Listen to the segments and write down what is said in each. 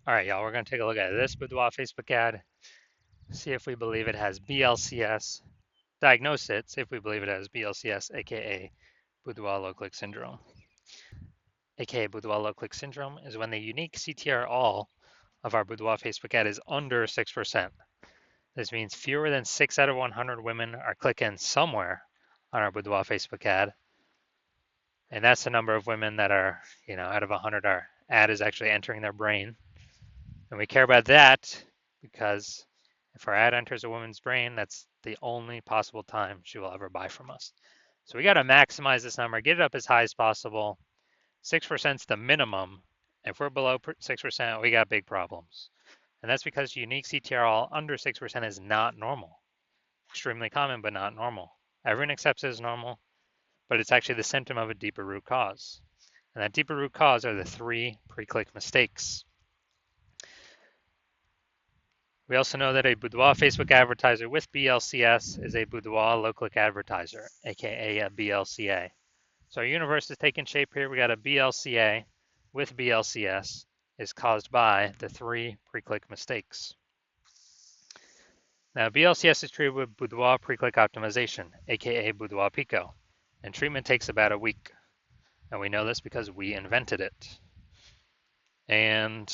All right, y'all, we're going to take a look at this Boudoir Facebook ad, see if we believe it has BLCS, diagnose it, see if we believe it has BLCS, aka Boudoir low click syndrome. Aka Boudoir low click syndrome is when the unique CTR all of our Boudoir Facebook ad is under 6%. This means fewer than 6 out of 100 women are clicking somewhere on our Boudoir Facebook ad. And that's the number of women that are, out of 100, our ad is actually entering their brain. And we care about that because if our ad enters a woman's brain, that's the only possible time she will ever buy from us. So we got to maximize this number, get it up as high as possible. 6% is the minimum. If we're below 6%, we got big problems. And that's because unique CTRL under 6% is not normal. Extremely common, but not normal. Everyone accepts it as normal, but it's actually the symptom of a deeper root cause. And that deeper root cause are the 3 pre-click mistakes. We also know that a Boudoir Facebook advertiser with BLCS is a Boudoir low-click advertiser, aka a BLCA. So our universe is taking shape here. We got a BLCA with BLCS is caused by the 3 pre-click mistakes. Now, BLCS is treated with Boudoir pre-click optimization, aka Boudoir Pico, and treatment takes about a week. And we know this because we invented it. And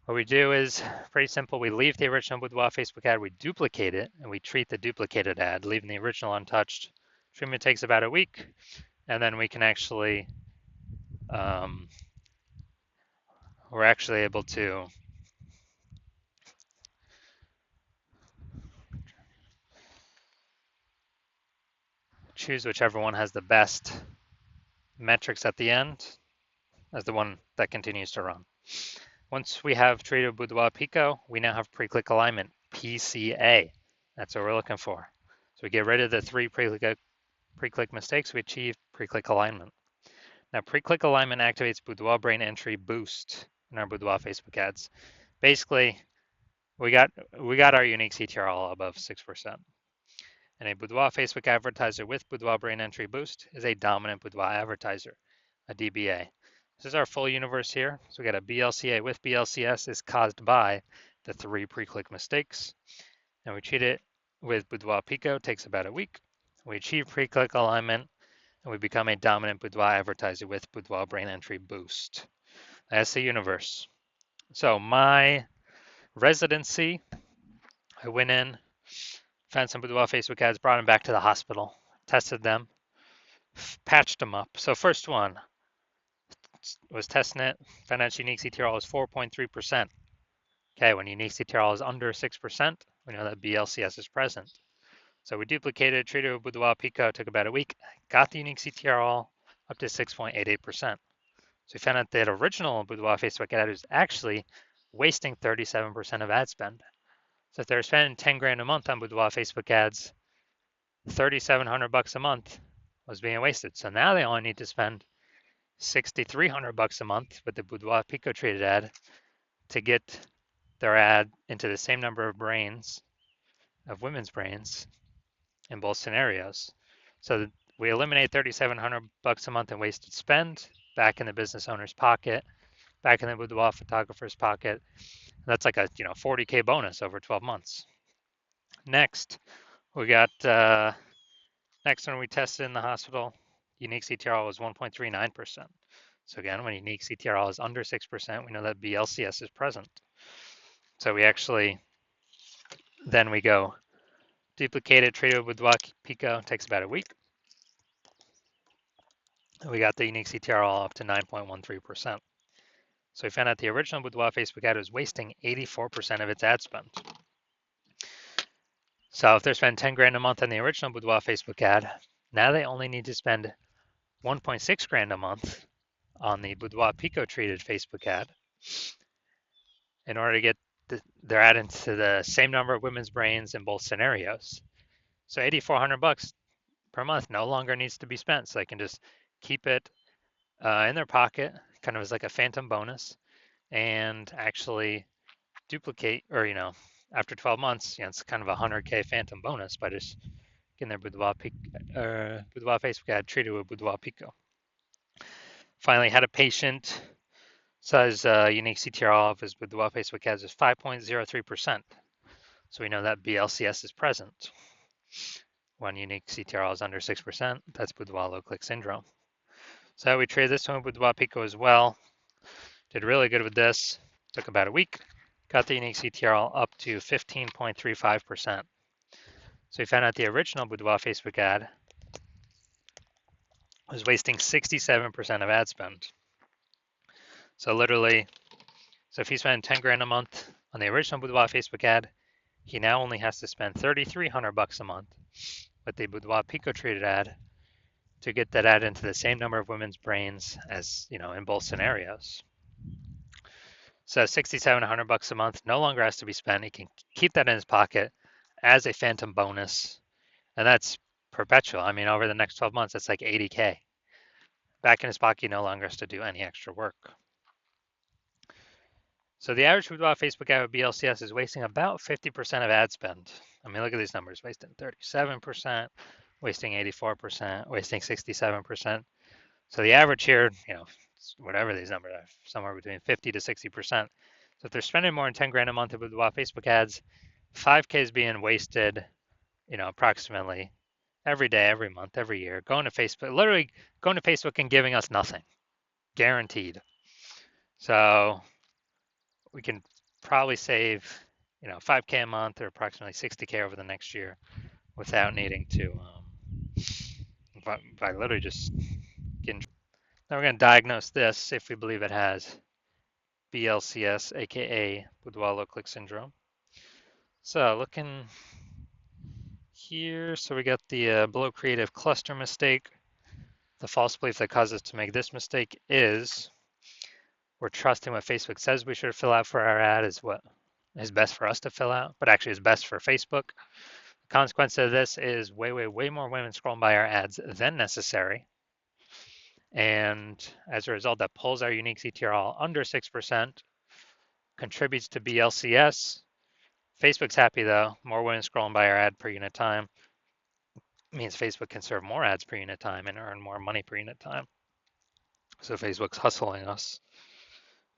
what we do is pretty simple. We leave the original Boudoir Facebook ad, we duplicate it, and we treat the duplicated ad, leaving the original untouched. Treatment takes about a week, and then we can actually, we're actually able to choose whichever one has the best metrics at the end as the one that continues to run. Once we have treated Boudoir Pico, we now have pre-click alignment, PCA. That's what we're looking for. So we get rid of the 3 pre-click mistakes, we achieve pre-click alignment. Now, pre-click alignment activates Boudoir brain entry boost in our Boudoir Facebook ads. Basically, we got our unique CTR all above 6%. And a Boudoir Facebook advertiser with Boudoir brain entry boost is a dominant Boudoir advertiser, a DBA. This is our full universe here. So we got a BLCA with BLCS is caused by the 3 pre-click mistakes. And we treat it with Boudoir Pico, takes about a week. We achieve pre-click alignment, and we become a dominant Boudoir advertiser with Boudoir brain entry boost. That's the universe. So my residency, I went in, found some Boudoir Facebook ads, brought them back to the hospital, tested them, patched them up. So first one, was testing it, found out unique CTRL is 4.3%. Okay, when unique CTRL is under 6%, we know that BLCS is present. So we duplicated, treated with Boudoir Pico, took about a week, got the unique CTRL up to 6.88%. So we found out that original Boudoir Facebook ad was actually wasting 37% of ad spend. So if they're spending 10 grand a month on Boudoir Facebook ads, 3,700 bucks a month was being wasted. So now they only need to spend 6,300 bucks a month with the Boudoir Pico treated ad to get their ad into the same number of brains, of women's brains, in both scenarios. So we eliminate 3,700 bucks a month in wasted spend back in the business owner's pocket, back in the Boudoir photographer's pocket. That's like a 40K bonus over 12 months. Next, we got next one we tested in the hospital. Unique CTRL was 1.39%. So again, when unique CTRL is under 6%, we know that BLCS is present. So we actually, then we go duplicate it, treat it with Boudoir Pico, takes about a week. We got the unique CTRL up to 9.13%. So we found out the original Boudoir Facebook ad was wasting 84% of its ad spend. So if they're spending 10 grand a month on the original Boudoir Facebook ad, now they only need to spend 1.6 grand a month on the Boudoir Pico treated Facebook ad in order to get their ad into the same number of women's brains in both scenarios. So 8,400 bucks per month no longer needs to be spent. So they can just keep it in their pocket, kind of as like a phantom bonus, and actually duplicate, or after 12 months, it's kind of a 100K phantom bonus by just getting their Boudoir Facebook ad treated with Boudoir Pico. Finally, had a patient says unique CTRL of his Boudoir Facebook ads is 5.03%. So we know that BLCS is present. When unique CTRL is under 6%, that's Boudoir low click syndrome. So we traded this one with Boudoir Pico as well. Did really good with this. Took about a week. Got the unique CTRL up to 15.35%. So we found out the original Boudoir Facebook ad was wasting 67% of ad spend. So literally, so if he spent 10 grand a month on the original Boudoir Facebook ad, he now only has to spend $3,300 a month with the Boudoir Pico traded ad to get that ad into the same number of women's brains as, in both scenarios. So $6,700 a month no longer has to be spent. He can keep that in his pocket as a phantom bonus, and that's perpetual. I mean, over the next 12 months, that's like 80K. Back in his pocket, he no longer has to do any extra work. So the average Boudoir Facebook ad with BLCS is wasting about 50% of ad spend. I mean, look at these numbers: wasting 37%, wasting 84%, wasting 67%. So the average here, whatever these numbers are, somewhere between 50 to 60%. So if they're spending more than 10 grand a month with Facebook ads, 5K is being wasted, approximately every day, every month, every year, going to Facebook, literally going to Facebook and giving us nothing, guaranteed. So we can probably save, 5K a month or approximately 60K over the next year without needing to, by literally just getting. Now we're going to diagnose this if we believe it has BLCS, aka Boudoir low click syndrome. So looking here, so we got the below creative cluster mistake. The false belief that causes us to make this mistake is we're trusting what Facebook says we should fill out for our ad is what is best for us to fill out, but actually is best for Facebook. The consequence of this is way more women scrolling by our ads than necessary. And as a result, that pulls our unique CTRL under 6%, contributes to BLCS. Facebook's happy though. More women scrolling by our ad per unit time means Facebook can serve more ads per unit time and earn more money per unit time. So Facebook's hustling us.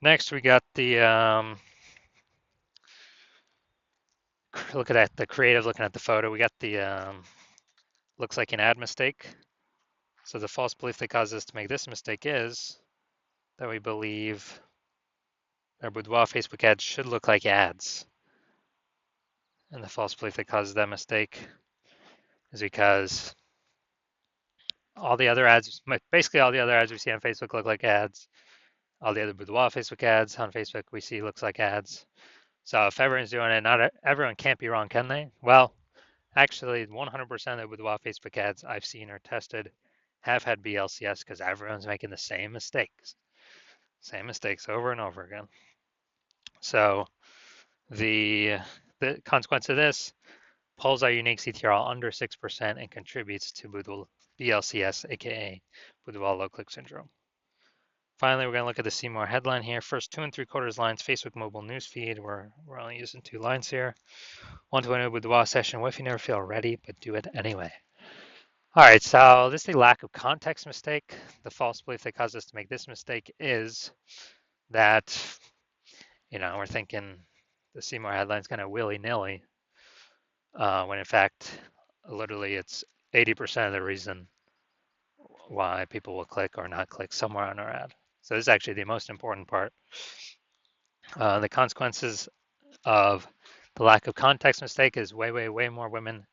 Next, we got the looking at the creative, looking at the photo. We got the looks like an ad mistake. So the false belief that causes us to make this mistake is that we believe our Boudoir Facebook ads should look like ads. And the false belief that causes that mistake is because all the other ads, basically all the other ads we see on Facebook look like ads. All the other Boudoir Facebook ads on Facebook we see looks like ads. So if everyone's doing it, not everyone can't be wrong, can they? Well, actually 100% of Boudoir Facebook ads I've seen or tested have had BLCS because everyone's making the same mistakes over and over again. So the consequence of this pulls our unique CTRL under 6% and contributes to BLCS, aka Boudoir low click syndrome. Finally, we're going to look at the see more headline here. First 2 3/4 lines, Facebook mobile newsfeed. We're only using 2 lines here. 120 Boudoir session. What if you never feel ready, but do it anyway? All right, so this is a lack of context mistake. The false belief that caused us to make this mistake is that, we're thinking the see more headline's kind of willy-nilly, when in fact, literally it's 80% of the reason why people will click or not click somewhere on our ad. So this is actually the most important part. The consequences of the lack of context mistake is way more women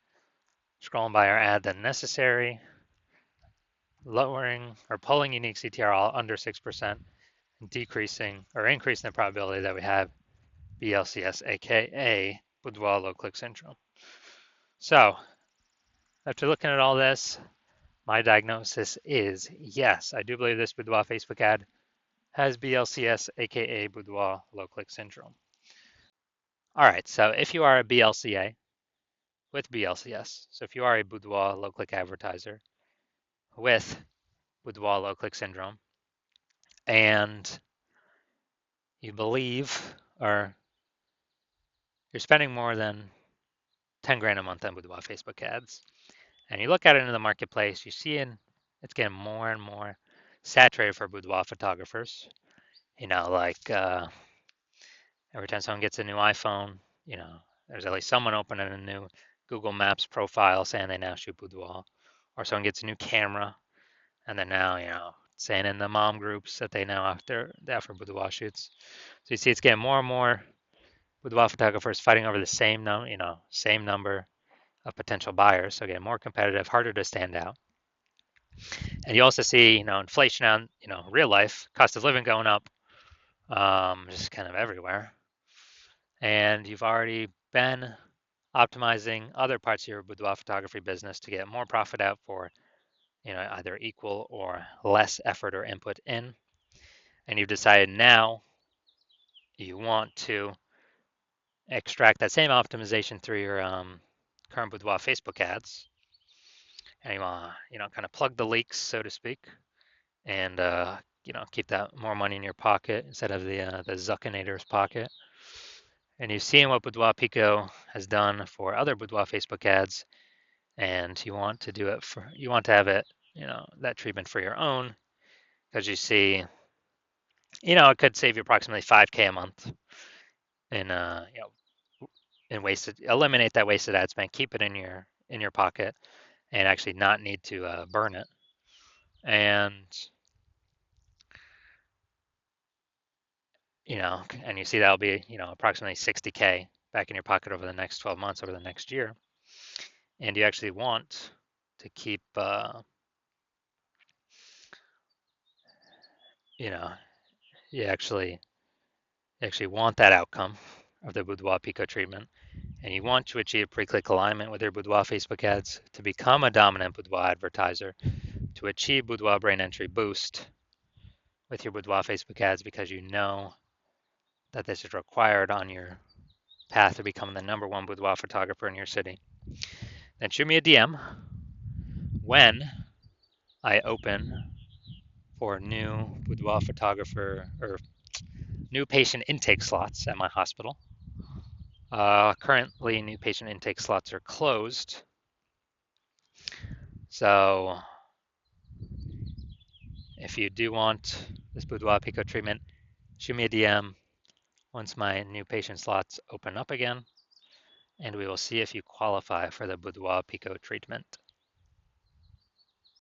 scrolling by our ad than necessary, lowering or pulling unique CTRL under 6%, and decreasing or increasing the probability that we have BLCS, aka Boudoir low click syndrome. So after looking at all this, my diagnosis is yes, I do believe this Boudoir Facebook ad has BLCS, aka Boudoir low click syndrome. All right, so if you are a BLCA with BLCS, so if you are a Boudoir low click advertiser with Boudoir low click syndrome, and you believe or you're spending more than 10 grand a month on Boudoir Facebook ads, and you look at it in the marketplace, you see it's getting more and more saturated for boudoir photographers. Like every time someone gets a new iPhone, there's at least someone opening a new Google Maps profile saying they now shoot boudoir, or someone gets a new camera and they're now, saying in the mom groups that they offer boudoir shoots. So you see, it's getting more and more boudoir photographers fighting over the same number of potential buyers. So getting more competitive, harder to stand out. And you also see, inflation on, real life, cost of living going up, just kind of everywhere. And you've already been optimizing other parts of your boudoir photography business to get more profit out for, either equal or less effort or input in. And you've decided now you want to extract that same optimization through your current boudoir Facebook ads. And you want to, kind of plug the leaks, so to speak, and keep that more money in your pocket instead of the Zuckinator's pocket. And you've seen what Boudoir Pico has done for other Boudoir Facebook ads, and you want to have it, that treatment for your own, because you see, it could save you approximately 5K a month in eliminate that wasted ad spend, keep it in your pocket, and actually not need to burn it. And and you see that'll be, approximately 60K back in your pocket over the next 12 months, over the next year. And you actually want to keep, you actually want that outcome of the Boudoir Pico treatment. And you want to achieve pre-click alignment with your Boudoir Facebook ads to become a dominant Boudoir advertiser, to achieve Boudoir brain entry boost with your Boudoir Facebook ads, because you know that this is required on your path to becoming the #1 boudoir photographer in your city. Then shoot me a DM when I open for new boudoir photographer or new patient intake slots at my hospital. Currently, new patient intake slots are closed. So if you do want this Boudoir Pico treatment, shoot me a DM once my new patient slots open up again, and we will see if you qualify for the Boudoir Pico treatment.